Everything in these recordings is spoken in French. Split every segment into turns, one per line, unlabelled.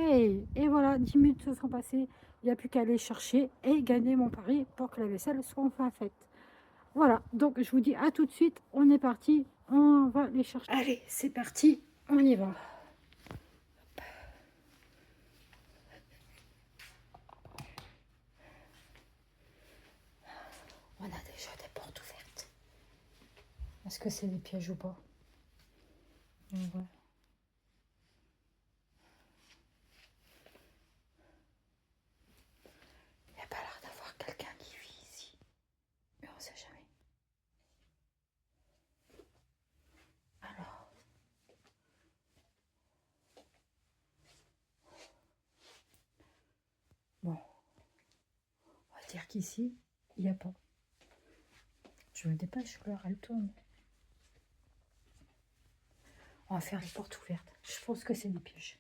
fait. Et voilà, 10 minutes se sont passées. Il n'y a plus qu'à aller chercher et gagner mon pari pour que la vaisselle soit enfin faite. Voilà, donc je vous dis à tout de suite. On est parti, on va les chercher. Allez, c'est parti, on y va. On a déjà des portes ouvertes. Est-ce que c'est des pièges ou pas? Ouais. Il n'y a pas l'air d'avoir quelqu'un qui vit ici. Mais on ne sait jamais. Alors. Bon. On va dire qu'ici, il n'y a pas. Je me dépêche, l'heure, elle tourne. On va faire les portes ouvertes. Je pense que c'est des pièges.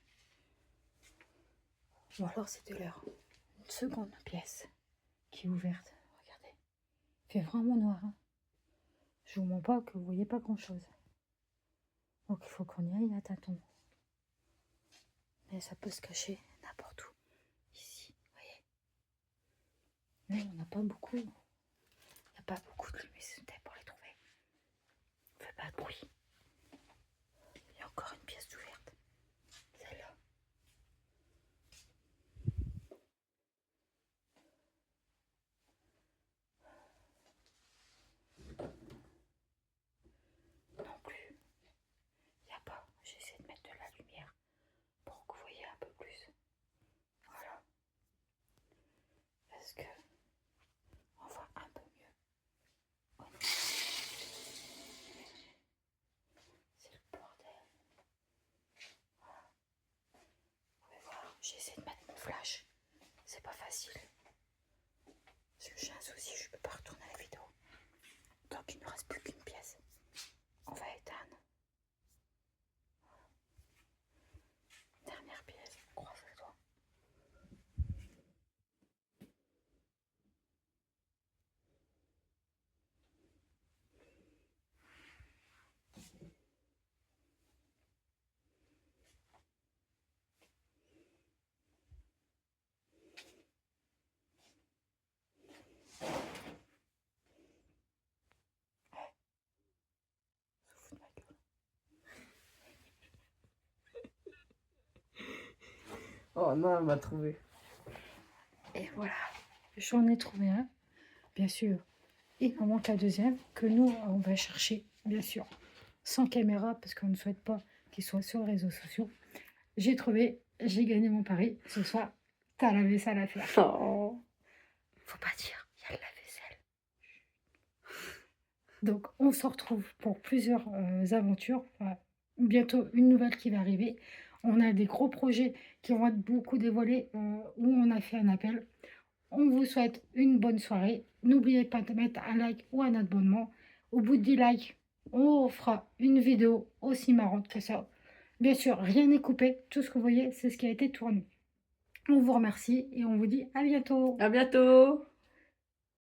Ou alors c'est de l'heure. Une seconde pièce qui est ouverte. Regardez. Il fait vraiment noir. Hein. Je vous mens pas que vous voyez pas grand chose. Donc il faut qu'on y aille à tâtons. Mais ça peut se cacher n'importe où. Ici, vous voyez. Là, on n'a pas beaucoup. Il n'y a pas beaucoup de luminosité pour les trouver. On fait pas de bruit. Il y a encore une pièce ouverte. Celle-là. Non plus. Il n'y a pas. J'essaie de mettre de la lumière pour que vous voyez un peu plus. Voilà. Est-ce que on voit un peu mieux? C'est le bordel. Voilà. Vous pouvez voir, j'essaie de mettre mon flash. C'est pas facile. Parce que j'ai un souci, je peux pas retourner la vidéo. Donc il ne reste plus qu'une pièce. On va éteindre. Dernière pièce, on croise les doigts. Se fout de ma gueule.
Oh non, elle m'a trouvé.
Et voilà, j'en ai trouvé un, bien sûr. Il en manque un deuxième que nous, on va chercher, bien sûr, sans caméra, parce qu'on ne souhaite pas qu'il soit sur les réseaux sociaux. J'ai trouvé, j'ai gagné mon pari. Ce soir, t'as la vaisselle à faire.
Oh.
Faut pas dire, il y a de la vaisselle. Donc, on se retrouve pour plusieurs aventures. Enfin, bientôt, une nouvelle qui va arriver. On a des gros projets qui vont être beaucoup dévoilés, où on a fait un appel. On vous souhaite une bonne soirée. N'oubliez pas de mettre un like ou un abonnement. Au bout de 10 likes, on fera une vidéo aussi marrante que ça. Bien sûr, rien n'est coupé. Tout ce que vous voyez, c'est ce qui a été tourné. On vous remercie et on vous dit à bientôt.
À bientôt.